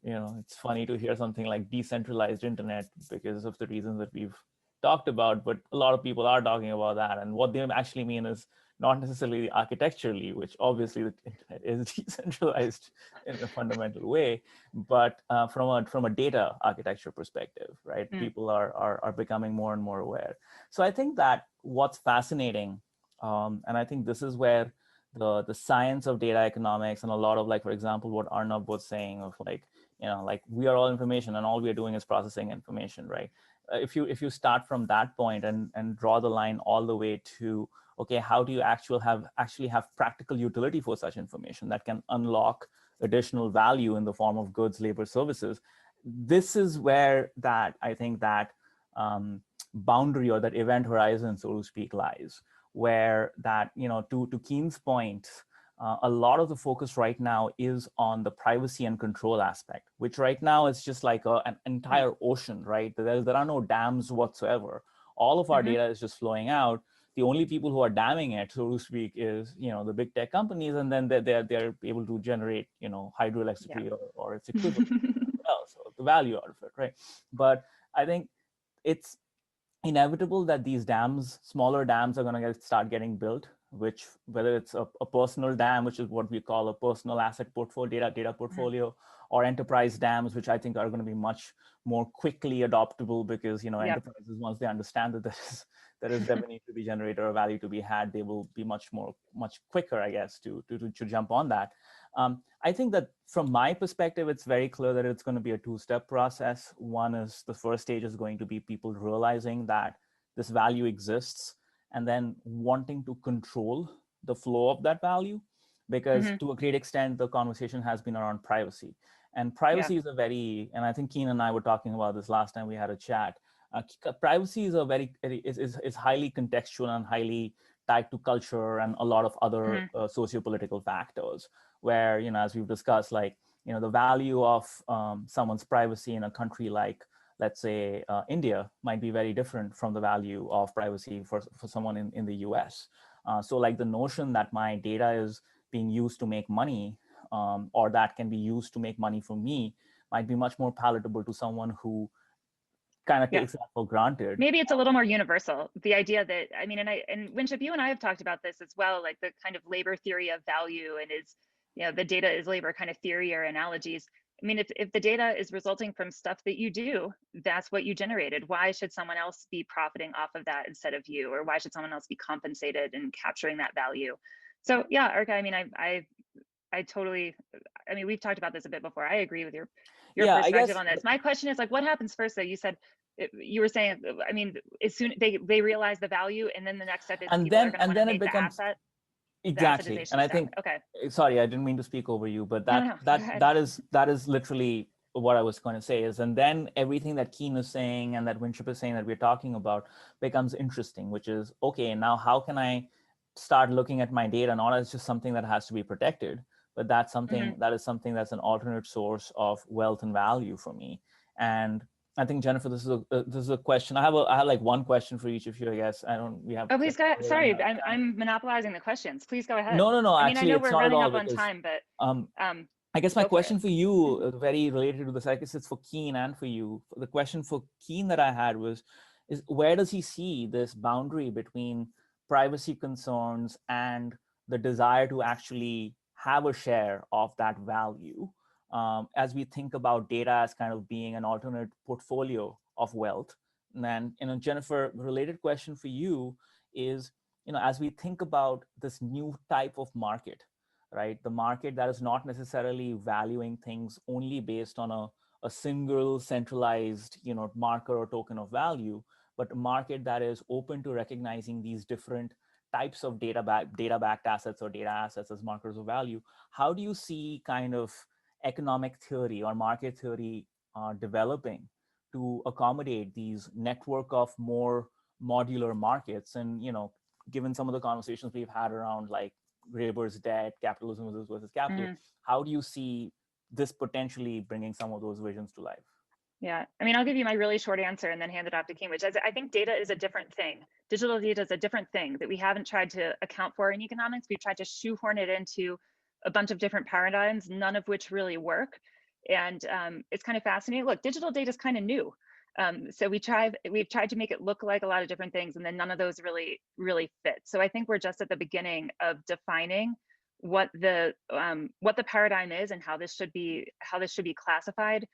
A: It's funny to hear something like decentralized internet because of the reasons that we've talked about, but a lot of people are talking about that. And what they actually mean is not necessarily architecturally, which obviously the internet is decentralized in a fundamental way, but from a data architecture perspective, right? People are becoming more and more aware. So I think that what's fascinating, and I think this is where the science of data economics and a lot of, like, for example, what ARNAB was saying of like, like we are all information and all we are doing is processing information, right? If you start from that point and draw the line all the way to, okay, how do you actually have practical utility for such information that can unlock additional value in the form of goods, labor, services? This is where that I think that boundary or that event horizon, so to speak, lies. Where that, to KEAN's point, a lot of the focus right now is on the privacy and control aspect, which right now is just like an entire ocean, right? There are no dams whatsoever. All of our data is just flowing out. The only people who are damming it, so to speak, is, the big tech companies, and then they're able to generate, hydroelectricity or its equivalent else, or the value out of it, right? But I think it's inevitable that these dams, smaller dams, are going to start getting built, which whether it's a personal dam, which is what we call a personal asset portfolio, data portfolio, or enterprise dams, which I think are going to be much more quickly adoptable because, enterprises, once they understand that there is revenue to be generated or value to be had, they will be much quicker, I guess, to jump on that. I think that from my perspective, it's very clear that it's going to be a two-step process. One is the first stage is going to be people realizing that this value exists and then wanting to control the flow of that value, because to a great extent, the conversation has been around privacy. And privacy is and I think KEAN and I were talking about this last time we had a chat. Privacy is is highly contextual and highly tied to culture and a lot of other socio-political factors, where, as we've discussed, like, the value of someone's privacy in a country like, let's say, India might be very different from the value of privacy for someone in the US. So like the notion that my data is being used to make money, or that can be used to make money for me, might be much more palatable to someone who kind of takes that for granted.
B: Maybe it's a little more universal. The idea that, I mean, and WINSHIP, you and I have talked about this as well, like the kind of labor theory of value, and is, the data is labor kind of theory or analogies. I mean, if the data is resulting from stuff that you do, that's what you generated. Why should someone else be profiting off of that instead of you? Or why should someone else be compensated and capturing that value? So yeah, ARKA, I mean, I totally, I mean, we've talked about this a bit before. I agree with your perspective on this. My question is like, what happens first though? You said you were saying, I mean, as soon they realize the value, and then the next step is
A: And
B: people are
A: then
B: going to want to make the asset.
A: exactly.
B: Assetization
A: And I
B: step.
A: think,
B: Okay.
A: sorry, I didn't mean to speak over you, but
B: No, go ahead.
A: that is literally what I was going to say is, and then everything that KEAN is saying and that WINSHIP is saying that we're talking about becomes interesting, which is, okay, now how can I start looking at my data, not as just something that has to be protected, but that's something that is something that's an alternate source of wealth and value for me. And I think, Jennifer, this is a question. I have like one question for each of you, I guess. We have.
B: Oh, please go ahead. Sorry, I'm monopolizing the questions. Please go ahead.
A: No.
B: I mean,
A: Actually,
B: I know
A: it's
B: we're
A: not at
B: running
A: all,
B: up on
A: because
B: time, but
A: I guess my
B: go for
A: question
B: it.
A: for you, very related to this, I guess it's for KEAN and for you. The question for KEAN that I had is where does he see this boundary between privacy concerns and the desire to actually have a share of that value, as we think about data as kind of being an alternate portfolio of wealth? And then, Jennifer, related question for you is, as we think about this new type of market, right? The market that is not necessarily valuing things only based on a single centralized, marker or token of value, but a market that is open to recognizing these different types of data-backed assets or data assets as markers of value. How do you see kind of economic theory or market theory developing to accommodate these network of more modular markets? And, given some of the conversations we've had around like Graeber's debt, capitalism versus capital, how do you see this potentially bringing some of those visions to life?
B: Yeah, I mean, I'll give you my really short answer and then hand it off to KEAN, which is, I think data is a different thing. Digital data is a different thing that we haven't tried to account for in economics. We've tried to shoehorn it into a bunch of different paradigms, none of which really work. And it's kind of fascinating. Look, digital data is kind of new. So we've tried to make it look like a lot of different things, and then none of those really fit. So I think we're just at the beginning of defining what the paradigm is and how this should be classified,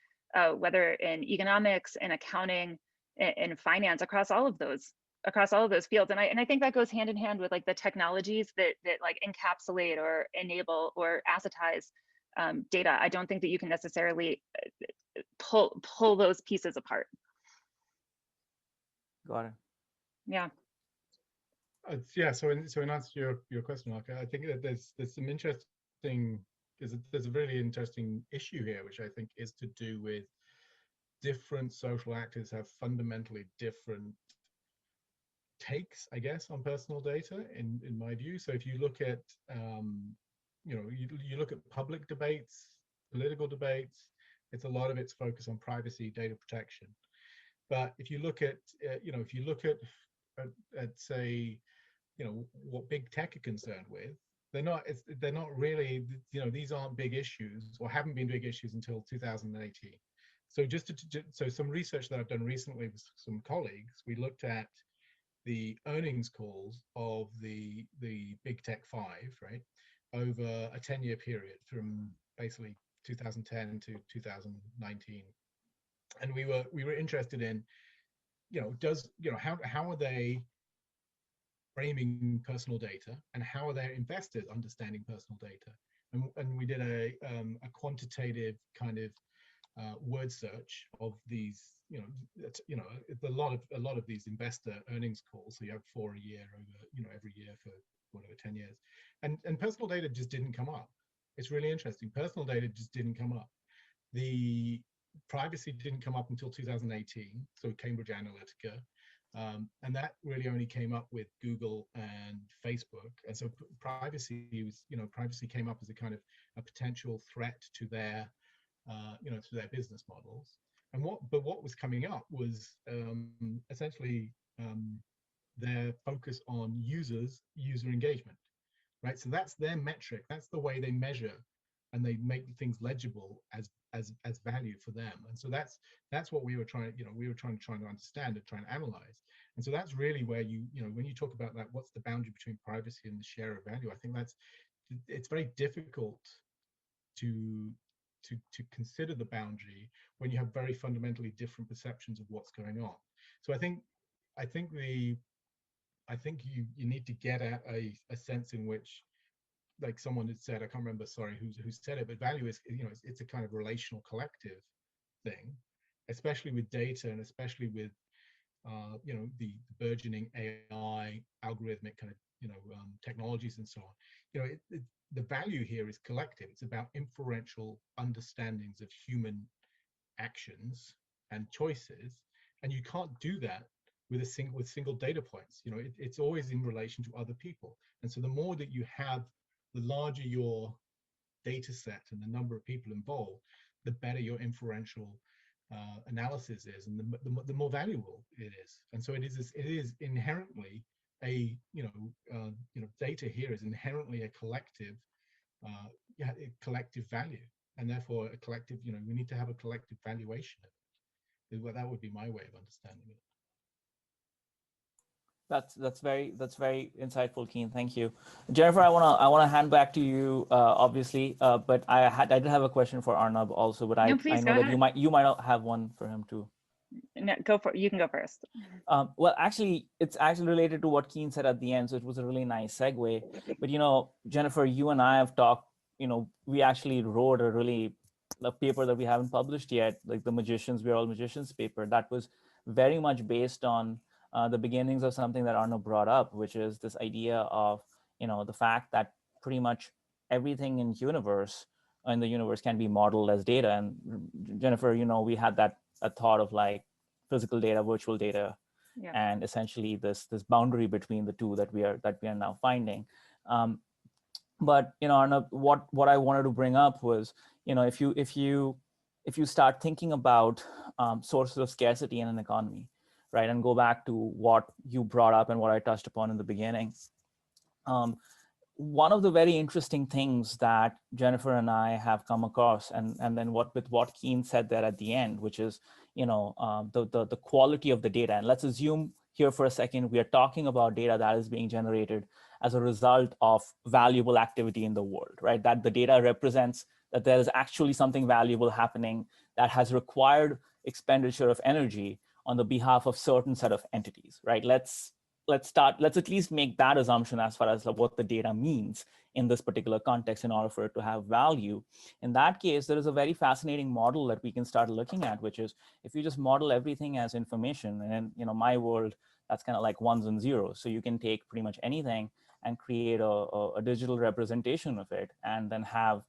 B: whether in economics and accounting and finance, across all of those fields. And I think that goes hand in hand with like the technologies that like encapsulate or enable or assetize data. I don't think that you can necessarily pull those pieces apart.
A: Got it.
B: Yeah.
C: Yeah. So in answer to your question, Arka, I think that there's some interesting. There's a really interesting issue here, which I think is to do with different social actors have fundamentally different takes, I guess, on personal data, in my view. So if you look at, you look at public debates, political debates, it's a lot of it's focused on privacy, data protection. But if you look at, say, what big tech are concerned with, they're not really, these aren't big issues, or haven't been big issues until 2018. So so some research that I've done recently with some colleagues, we looked at the earnings calls of the big tech five, right, over a 10-year period from basically 2010 to 2019. And we were interested in, how are they framing personal data, and how are their investors understanding personal data? And we did a quantitative kind of word search of these, it's a lot of these investor earnings calls. So you have 4 a year over, every year for whatever 10 years, and personal data just didn't come up. It's really interesting. Personal data just didn't come up. The privacy didn't come up until 2018. So Cambridge Analytica. And that really only came up with Google and Facebook. And so privacy was, privacy came up as a kind of a potential threat to their, to their business models. And what was coming up was essentially their focus on user engagement, right? So that's their metric. That's the way they measure, and they make things legible as value for them. And so that's what we were trying to understand and try and analyze. And so that's really where when you talk about that, what's the boundary between privacy and the share of value? I think it's very difficult to consider the boundary when you have very fundamentally different perceptions of what's going on. So I think you need to get at a sense in which, like someone had said, I can't remember, sorry, who said it, but value is, it's a kind of relational collective thing. especially with data and especially with you know, the burgeoning AI algorithmic kind of, you know, technologies and so on. You know, the value here is collective. It's about inferential understandings of human actions and choices, and you can't do that with single data points. You know, it's always in relation to other people, and so the more that you have, the larger your data set and the number of people involved, the better your inferential analysis is, and the more valuable it is. And so it is inherently a, data here is inherently a collective, yeah, a collective value, and therefore a collective, you know, we need to have a collective valuation of it. Well, that would be my way of understanding it.
A: That's very insightful, Keen. Thank you, Jennifer. I wanna hand back to you, obviously, but I did have a question for Arnab also, but
B: No,
A: I
B: please
A: know
B: go
A: that
B: ahead.
A: you might not have one for him too.
B: No, you can go first.
A: Well, actually, it's actually related to what Keen said at the end, so it was a really nice segue. But you know, Jennifer, you and I have talked. You know, we actually wrote a paper that we haven't published yet, like the Magicians, We're All Magicians paper. That was very much based on the beginnings of something that Arno brought up, which is this idea of, you know, the fact that pretty much everything in the universe can be modeled as data. And Jennifer, you know, we had a thought of like physical data, virtual data,
B: Yeah.
A: and essentially this boundary between the two that we are now finding. But you know, Arnab, what I wanted to bring up was, you know, if you start thinking about sources of scarcity in an economy, right, and go back to what you brought up and what I touched upon in the beginning. One of the very interesting things that Jennifer and I have come across, and then what Keen said there at the end, which is, you know, the quality of the data. And let's assume here for a second we are talking about data that is being generated as a result of valuable activity in the world, right? That the data represents that there is actually something valuable happening that has required expenditure of energy on the behalf of certain set of entities, right? Let's at least make that assumption as far as what the data means in this particular context in order for it to have value. In that case, there is a very fascinating model that we can start looking at, which is if you just model everything as information, and in, you know, my world, that's kind of like ones and zeros. So you can take pretty much anything and create a digital representation of it, and then have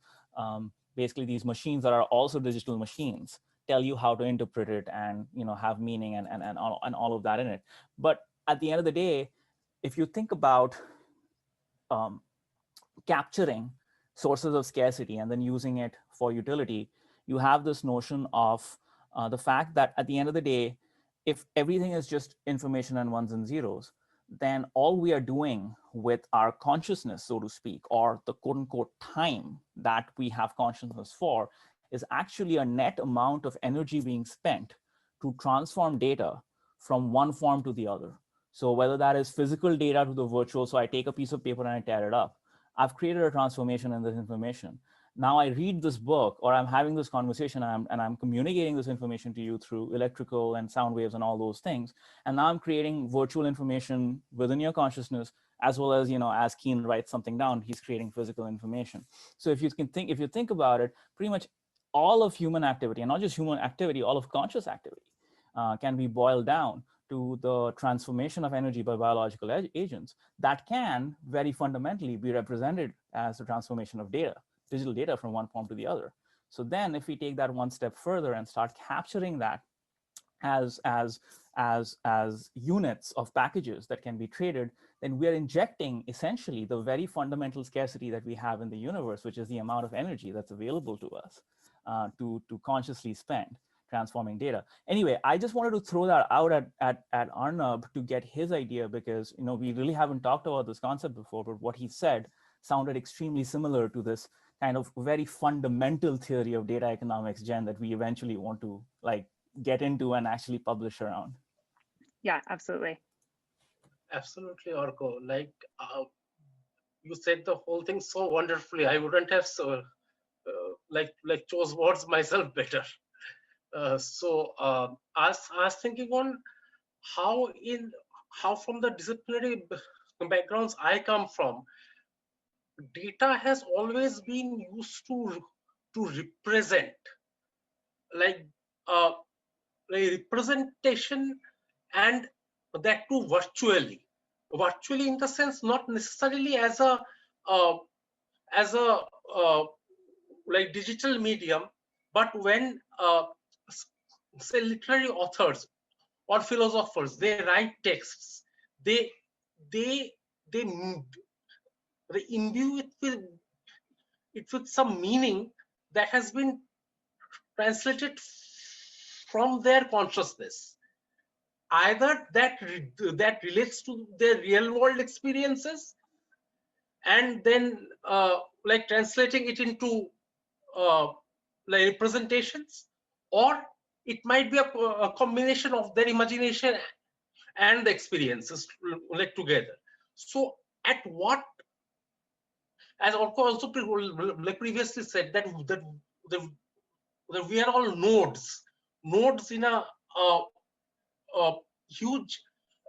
A: basically these machines that are also digital machines tell you how to interpret it, and, you know, have meaning and all of that in it. But at the end of the day, if you think about capturing sources of scarcity and then using it for utility, you have this notion of the fact that at the end of the day, if everything is just information and ones and zeros, then all we are doing with our consciousness, so to speak, or the quote unquote time that we have consciousness for, is actually a net amount of energy being spent to transform data from one form to the other. So whether that is physical data to the virtual, so I take a piece of paper and I tear it up, I've created a transformation in this information. Now I read this book, or I'm having this conversation, and I'm communicating this information to you through electrical and sound waves and all those things. And now I'm creating virtual information within your consciousness, as well as, you know, as Keen writes something down, he's creating physical information. So if you think about it, pretty much all of human activity, and not just human activity, all of conscious activity can be boiled down to the transformation of energy by biological agents that can very fundamentally be represented as the transformation of data, digital data from one form to the other. So then if we take that one step further and start capturing that as units of packages that can be traded, then we are injecting essentially the very fundamental scarcity that we have in the universe, which is the amount of energy that's available to us to consciously spend transforming data. Anyway, I just wanted to throw that out at Arnab to get his idea, because, you know, we really haven't talked about this concept before, but what he said sounded extremely similar to this kind of very fundamental theory of data economics, Jen, that we eventually want to like get into and actually publish around.
B: Yeah, absolutely.
E: Absolutely, Orko. Like you said the whole thing so wonderfully. I wouldn't have like chose words myself better. I was thinking on how from the disciplinary backgrounds I come from, data has always been used to represent, like representation, and that too virtually. Virtually in the sense not necessarily as a like digital medium, but when say literary authors or philosophers, they write texts, they they they, they imbue it with some meaning that has been translated from their consciousness, either that relates to their real world experiences, and then like translating it into like representations, or it might be a combination of their imagination and the experiences like together. So at what, as Orko also like previously said, that we are all nodes in a huge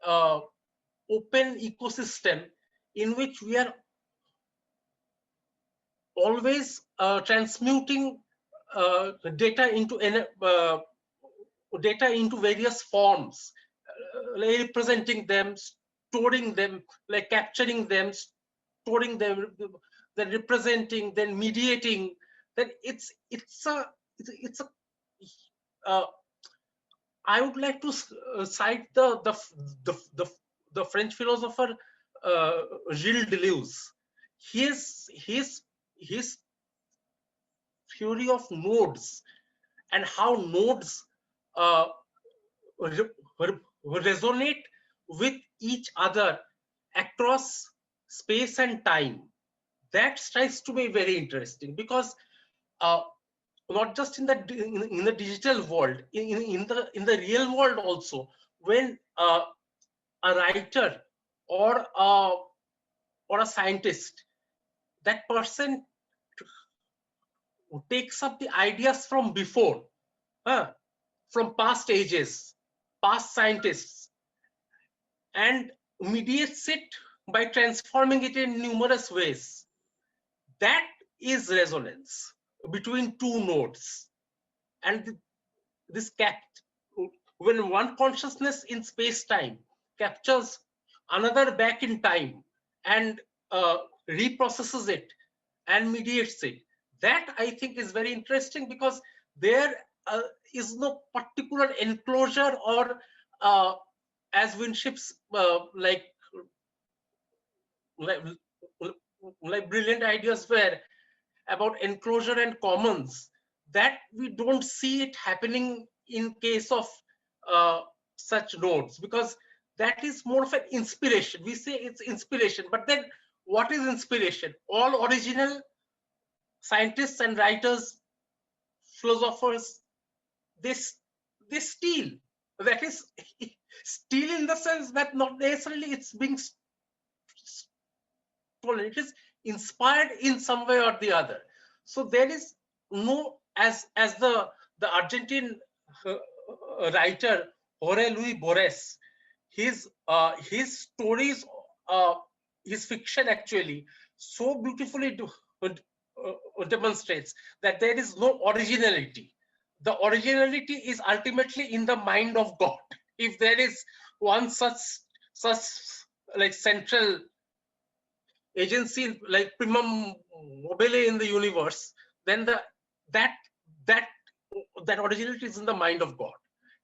E: open ecosystem in which we are always transmuting data into various forms, like representing them, storing them, like capturing them, storing them, then representing, then mediating. Then it's a I would like to cite the French philosopher Gilles Deleuze. His theory of nodes and how nodes resonate with each other across space and time. That strikes to me very interesting, because not just in the digital world, in the real world also, when a writer or a scientist, that person takes up the ideas from before, from past ages, past scientists, and mediates it by transforming it in numerous ways. That is resonance between two nodes. And this when one consciousness in space-time captures another back in time and reprocesses it and mediates it, that I think is very interesting, because there is no particular enclosure or as WINSHIP's like brilliant ideas were about enclosure and commons, that we don't see it happening in case of such nodes, because that is more of an inspiration. We say it's inspiration, but then what is inspiration? All original scientists and writers, philosophers, they steal. That is steal in the sense that not necessarily it's being stolen, it is inspired in some way or the other. So there is no, as the Argentine writer Jorge Luis Borges, his stories, his fiction actually so beautifully demonstrates that there is no originality. The originality is ultimately in the mind of God. If there is one such like central agency like primum mobile in the universe, then that originality is in the mind of God.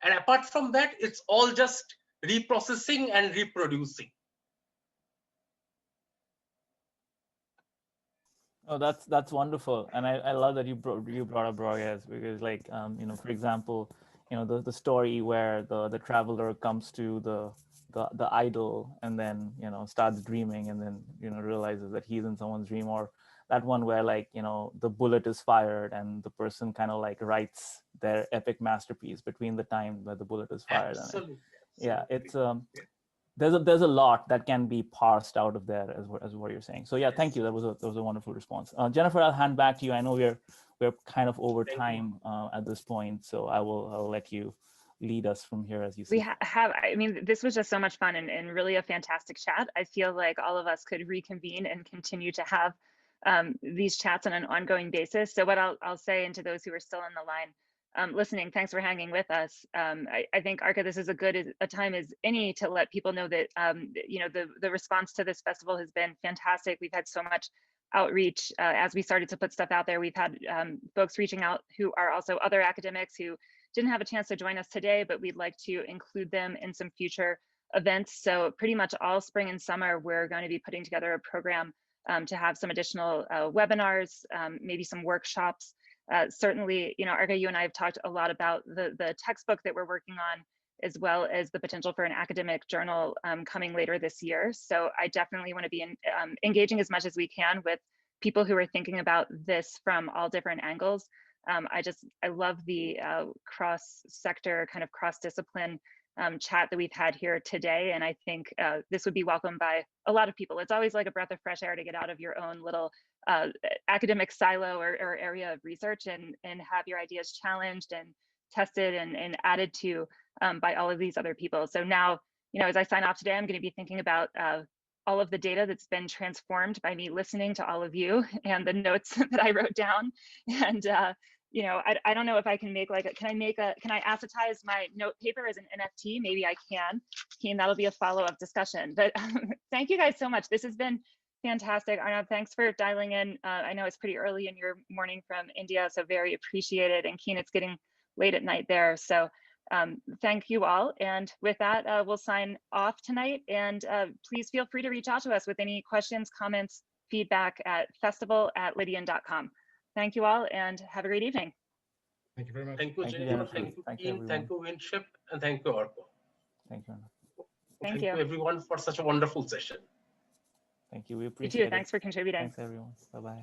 E: And apart from that, it's all just reprocessing and reproducing.
A: Oh, that's wonderful, and I love that you brought up Borges, because like you know, for example, you know, the story where the traveler comes to the idol and then, you know, starts dreaming and then, you know, realizes that he's in someone's dream, or that one where, like, you know, the bullet is fired and the person kind of like writes their epic masterpiece between the time where the bullet is fired.
E: Absolutely.
A: Yeah, it's there's a lot that can be parsed out of there, as what you're saying. So yeah, thank you. That was a wonderful response. Jennifer, I'll hand back to you. I know we're kind of over time at this point, so I'll let you lead us from here as you see.
B: We have, I mean, this was just so much fun and really a fantastic chat. I feel like all of us could reconvene and continue to have these chats on an ongoing basis. So what I'll say, and to those who are still on the line, listening. Thanks for hanging with us. I think, ARKA, this is a time as any to let people know that, you know, the response to this festival has been fantastic. We've had so much outreach as we started to put stuff out there. We've had folks reaching out who are also other academics who didn't have a chance to join us today, but we'd like to include them in some future events. So pretty much all spring and summer, we're going to be putting together a program to have some additional webinars, maybe some workshops. Certainly, you know, ARKA, you and I have talked a lot about the textbook that we're working on, as well as the potential for an academic journal coming later this year. So I definitely want to be engaging as much as we can with people who are thinking about this from all different angles. I love the cross-sector, kind of cross-discipline chat that we've had here today. And I think this would be welcomed by a lot of people. It's always like a breath of fresh air to get out of your own little academic silo or area of research and have your ideas challenged and tested and added to by all of these other people. So now, you know, as I sign off today, I'm going to be thinking about all of the data that's been transformed by me listening to all of you and the notes that I wrote down. And you know, I don't know if I can make like, can I assetize my note paper as an NFT? Maybe I can. KEAN, that'll be a follow-up discussion. But thank you guys so much. This has been fantastic. Arnab, thanks for dialing in. I know it's pretty early in your morning from India, so very appreciated. And KEAN, it's getting late at night there. So thank you all. And with that, we'll sign off tonight. And please feel free to reach out to us with any questions, comments, feedback at festival@lydian.com. Thank you all and have a great evening.
C: Thank you very much.
E: Thank you, Jennifer. Thank you, KEAN. Thank you, WINSHIP, and thank you, ARKA.
A: Thank you.
B: Thank you.
E: Everyone for such a wonderful session.
A: Thank you. We
B: You
A: appreciate
B: too. Thanks for contributing.
A: Thanks, everyone. Bye-bye.